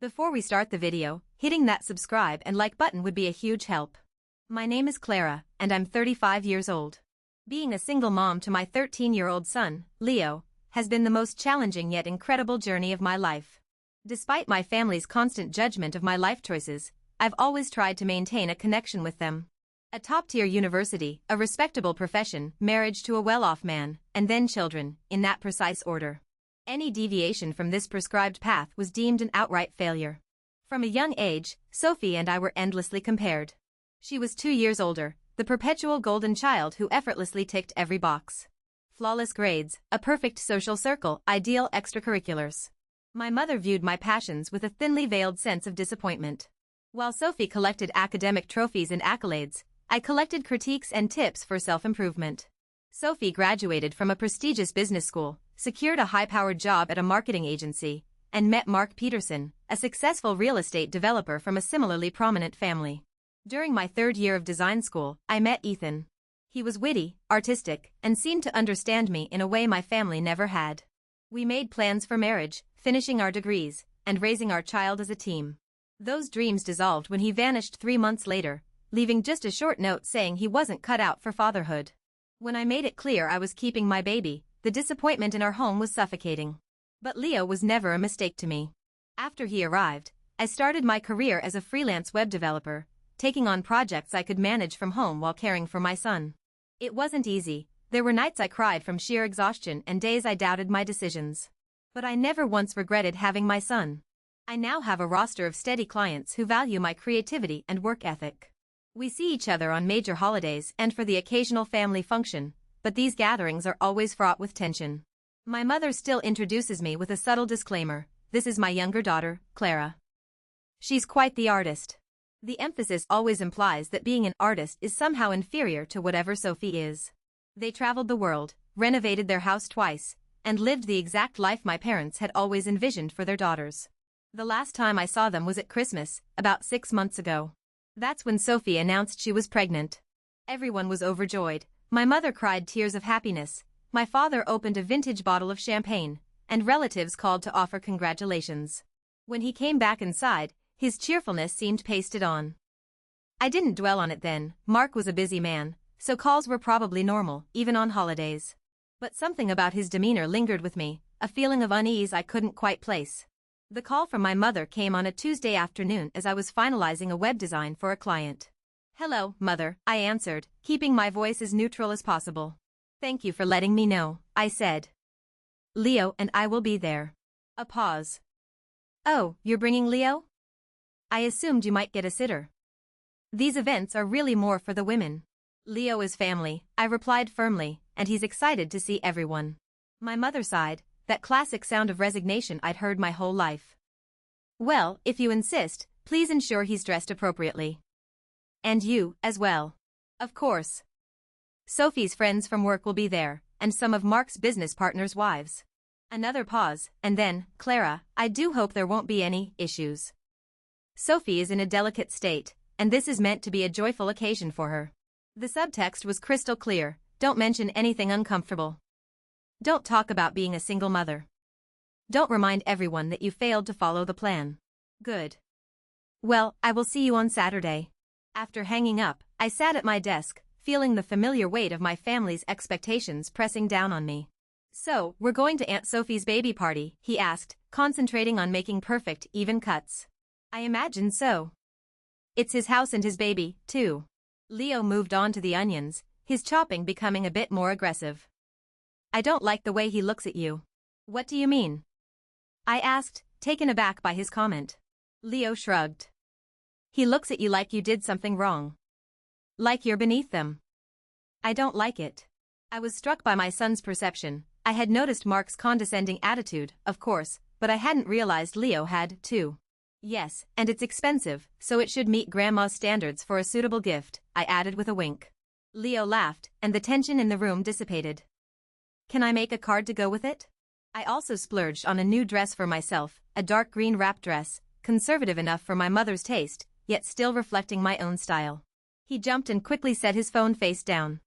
Before we start the video, hitting that subscribe and like button would be a huge help. My name is Clara, and I'm 35 years old. Being a single mom to my 13-year-old son, Leo, has been the most challenging yet incredible journey of my life. Despite my family's constant judgment of my life choices, I've always tried to maintain a connection with them. A top-tier university, a respectable profession, marriage to a well-off man, and then children, in that precise order. Any deviation from this prescribed path was deemed an outright failure. From a young age, Sophie and I were endlessly compared. She was 2 years older, the perpetual golden child who effortlessly ticked every box. Flawless grades, a perfect social circle, ideal extracurriculars. My mother viewed my passions with a thinly veiled sense of disappointment. While Sophie collected academic trophies and accolades, I collected critiques and tips for self-improvement. Sophie graduated from a prestigious business school, secured a high-powered job at a marketing agency, and met Mark Peterson, a successful real estate developer from a similarly prominent family. During my third year of design school, I met Ethan. He was witty, artistic, and seemed to understand me in a way my family never had. We made plans for marriage, finishing our degrees, and raising our child as a team. Those dreams dissolved when he vanished 3 months later, leaving just a short note saying he wasn't cut out for fatherhood. When I made it clear I was keeping my baby, the disappointment in our home was suffocating. But Leo was never a mistake to me. After he arrived, I started my career as a freelance web developer, taking on projects I could manage from home while caring for my son. It wasn't easy. There were nights I cried from sheer exhaustion and days I doubted my decisions. But I never once regretted having my son. I now have a roster of steady clients who value my creativity and work ethic. We see each other on major holidays and for the occasional family function, but these gatherings are always fraught with tension. My mother still introduces me with a subtle disclaimer: this is my younger daughter, Clara. She's quite the artist. The emphasis always implies that being an artist is somehow inferior to whatever Sophie is. They traveled the world, renovated their house twice, and lived the exact life my parents had always envisioned for their daughters. The last time I saw them was at Christmas, about 6 months ago. That's when Sophie announced she was pregnant. Everyone was overjoyed. My mother cried tears of happiness, my father opened a vintage bottle of champagne, and relatives called to offer congratulations. When he came back inside, his cheerfulness seemed pasted on. I didn't dwell on it then. Mark was a busy man, so calls were probably normal, even on holidays. But something about his demeanor lingered with me, a feeling of unease I couldn't quite place. The call from my mother came on a Tuesday afternoon as I was finalizing a web design for a client. "Hello, Mother," I answered, keeping my voice as neutral as possible. "Thank you for letting me know," I said. "Leo and I will be there." A pause. "Oh, you're bringing Leo? I assumed you might get a sitter." "These events are really more for the women. Leo is family," I replied firmly, "and he's excited to see everyone." My mother sighed, that classic sound of resignation I'd heard my whole life. "Well, if you insist, please ensure he's dressed appropriately. And you, as well. Of course. Sophie's friends from work will be there, and some of Mark's business partners' wives." Another pause, and then, "Clara, I do hope there won't be any issues. Sophie is in a delicate state, and this is meant to be a joyful occasion for her." The subtext was crystal clear: don't mention anything uncomfortable. Don't talk about being a single mother. Don't remind everyone that you failed to follow the plan. Good. Well, I will see you on Saturday. After hanging up, I sat at my desk, feeling the familiar weight of my family's expectations pressing down on me. "So, we're going to Aunt Sophie's baby party?" he asked, concentrating on making perfect, even cuts. "I imagine so. It's his house and his baby, too." Leo moved on to the onions, his chopping becoming a bit more aggressive. "I don't like the way he looks at you." "What do you mean?" I asked, taken aback by his comment. Leo shrugged. "He looks at you like you did something wrong. Like you're beneath them." "I don't like it." I was struck by my son's perception. I had noticed Mark's condescending attitude, of course, but I hadn't realized Leo had, too. "Yes, and it's expensive, so it should meet Grandma's standards for a suitable gift," I added with a wink. Leo laughed, and the tension in the room dissipated. "Can I make a card to go with it?" I also splurged on a new dress for myself, a dark green wrap dress, conservative enough for my mother's taste, yet still reflecting my own style. He jumped and quickly set his phone face down.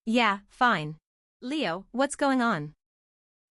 "Yeah, fine. Leo, what's going on?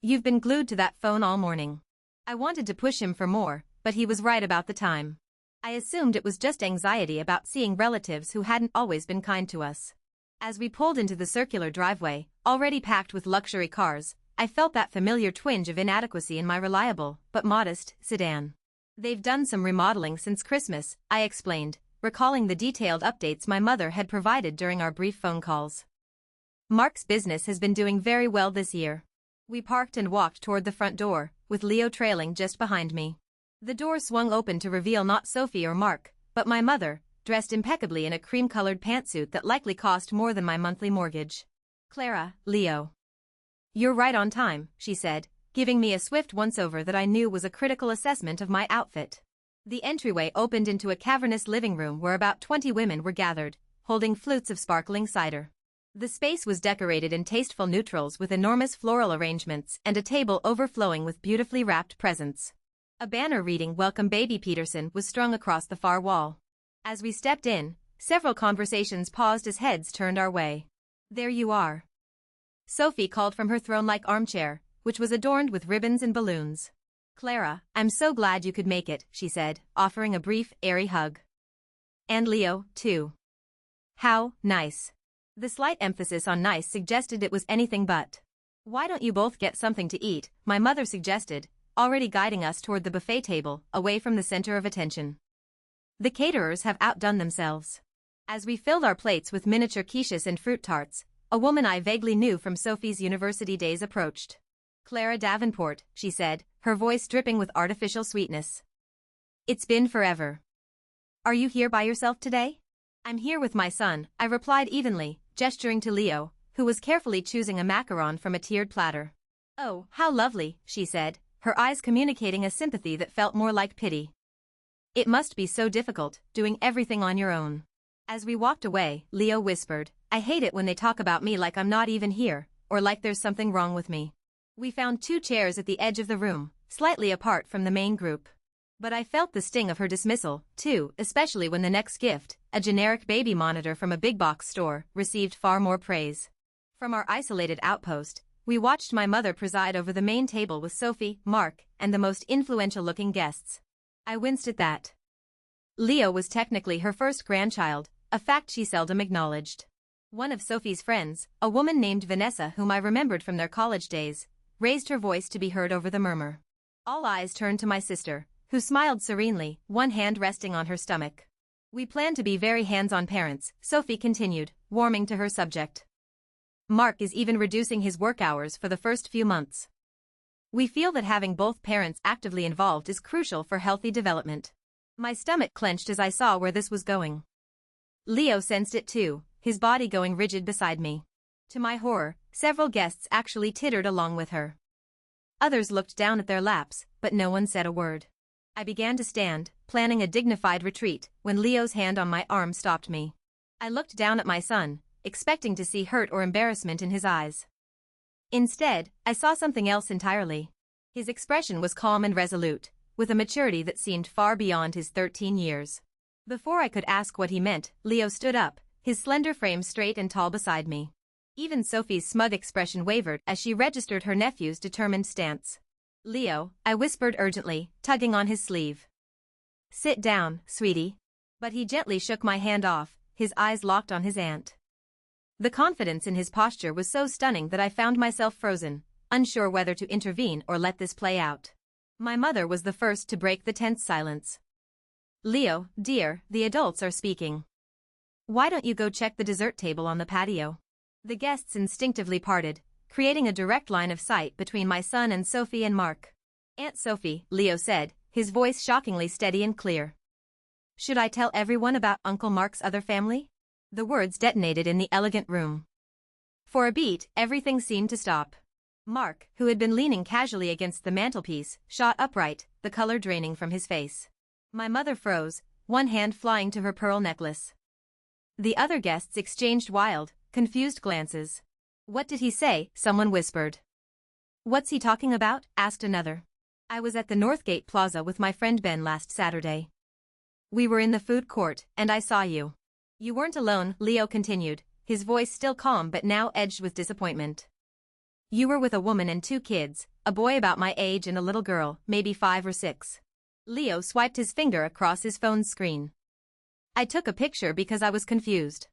You've been glued to that phone all morning." I wanted to push him for more, but he was right about the time. I assumed it was just anxiety about seeing relatives who hadn't always been kind to us. As we pulled into the circular driveway, already packed with luxury cars, I felt that familiar twinge of inadequacy in my reliable, but modest, sedan. They've done some remodeling since Christmas, I explained, recalling the detailed updates my mother had provided during our brief phone calls. Mark's business has been doing very well this year. We parked and walked toward the front door, with Leo trailing just behind me. The door swung open to reveal not Sophie or Mark, but my mother, dressed impeccably in a cream-colored pantsuit that likely cost more than my monthly mortgage. "Clara, Leo. You're right on time," she said, giving me a swift once-over that I knew was a critical assessment of my outfit. The entryway opened into a cavernous living room where about 20 women were gathered, holding flutes of sparkling cider. The space was decorated in tasteful neutrals with enormous floral arrangements and a table overflowing with beautifully wrapped presents. A banner reading "Welcome Baby Peterson" was strung across the far wall. As we stepped in, several conversations paused as heads turned our way. "There you are," Sophie called from her throne-like armchair, which was adorned with ribbons and balloons. "Clara, I'm so glad you could make it," she said, offering a brief, airy hug. "And Leo, too." "How nice." The slight emphasis on nice suggested it was anything but. "Why don't you both get something to eat?" my mother suggested, already guiding us toward the buffet table, away from the center of attention. The caterers have outdone themselves. As we filled our plates with miniature quiches and fruit tarts, a woman I vaguely knew from Sophie's university days approached. "Clara Davenport," she said, her voice dripping with artificial sweetness. "It's been forever. Are you here by yourself today?" "I'm here with my son," I replied evenly, gesturing to Leo, who was carefully choosing a macaron from a tiered platter. "Oh, how lovely," she said, her eyes communicating a sympathy that felt more like pity. "It must be so difficult, doing everything on your own." As we walked away, Leo whispered, "I hate it when they talk about me like I'm not even here, or like there's something wrong with me." We found 2 chairs at the edge of the room, slightly apart from the main group. But I felt the sting of her dismissal, too, especially when the next gift, a generic baby monitor from a big-box store, received far more praise. From our isolated outpost, we watched my mother preside over the main table with Sophie, Mark, and the most influential-looking guests. I winced at that. Leo was technically her first grandchild, a fact she seldom acknowledged. One of Sophie's friends, a woman named Vanessa whom I remembered from their college days, raised her voice to be heard over the murmur. All eyes turned to my sister, who smiled serenely, one hand resting on her stomach. "We plan to be very hands-on parents," Sophie continued, warming to her subject. "Mark is even reducing his work hours for the first few months. We feel that having both parents actively involved is crucial for healthy development." My stomach clenched as I saw where this was going. Leo sensed it too, his body going rigid beside me. To my horror, several guests actually tittered along with her. Others looked down at their laps, but no one said a word. I began to stand, planning a dignified retreat, when Leo's hand on my arm stopped me. I looked down at my son, expecting to see hurt or embarrassment in his eyes. Instead, I saw something else entirely. His expression was calm and resolute, with a maturity that seemed far beyond his 13 years. Before I could ask what he meant, Leo stood up, his slender frame straight and tall beside me. Even Sophie's smug expression wavered as she registered her nephew's determined stance. "Leo," I whispered urgently, tugging on his sleeve. "Sit down, sweetie." But he gently shook my hand off, his eyes locked on his aunt. The confidence in his posture was so stunning that I found myself frozen, unsure whether to intervene or let this play out. My mother was the first to break the tense silence. "Leo, dear, the adults are speaking. Why don't you go check the dessert table on the patio?" The guests instinctively parted, creating a direct line of sight between my son and Sophie and Mark. "Aunt Sophie," Leo said, his voice shockingly steady and clear. "Should I tell everyone about Uncle Mark's other family?" The words detonated in the elegant room. For a beat, everything seemed to stop. Mark, who had been leaning casually against the mantelpiece, shot upright, the color draining from his face. My mother froze, one hand flying to her pearl necklace. The other guests exchanged wild, confused glances. "What did he say?" someone whispered. "What's he talking about?" asked another. "I was at the Northgate Plaza with my friend Ben last Saturday. We were in the food court, and I saw you." "You weren't alone," Leo continued, his voice still calm but now edged with disappointment. "You were with a woman and 2 kids, a boy about my age and a little girl, maybe 5 or 6. Leo swiped his finger across his phone's screen. I took a picture because I was confused.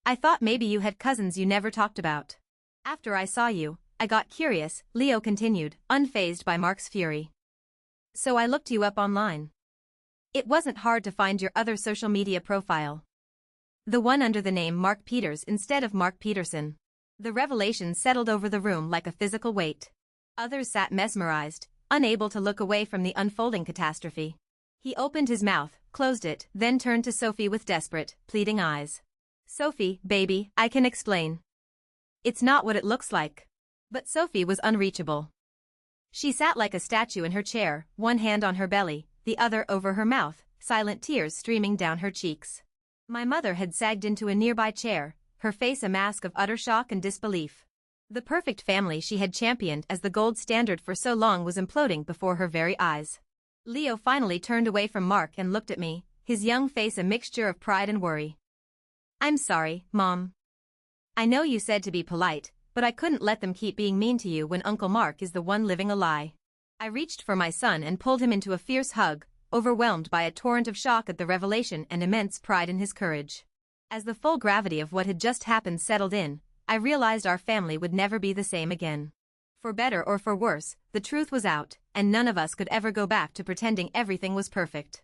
I thought maybe you had cousins you never talked about. After I saw you, I got curious, Leo continued, unfazed by Mark's fury. So I looked you up online. It wasn't hard to find your other social media profile. The one under the name Mark Peters instead of Mark Peterson. The revelation settled over the room like a physical weight. Others sat mesmerized, unable to look away from the unfolding catastrophe. He opened his mouth, closed it, then turned to Sophie with desperate, pleading eyes. Sophie, baby, I can explain. It's not what it looks like. But Sophie was unreachable. She sat like a statue in her chair, one hand on her belly, the other over her mouth, silent tears streaming down her cheeks. My mother had sagged into a nearby chair, her face a mask of utter shock and disbelief. The perfect family she had championed as the gold standard for so long was imploding before her very eyes. Leo finally turned away from Mark and looked at me, his young face a mixture of pride and worry. I'm sorry, Mom. I know you said to be polite, but I couldn't let them keep being mean to you when Uncle Mark is the one living a lie. I reached for my son and pulled him into a fierce hug, overwhelmed by a torrent of shock at the revelation and immense pride in his courage. As the full gravity of what had just happened settled in, I realized our family would never be the same again. For better or for worse, the truth was out, and none of us could ever go back to pretending everything was perfect.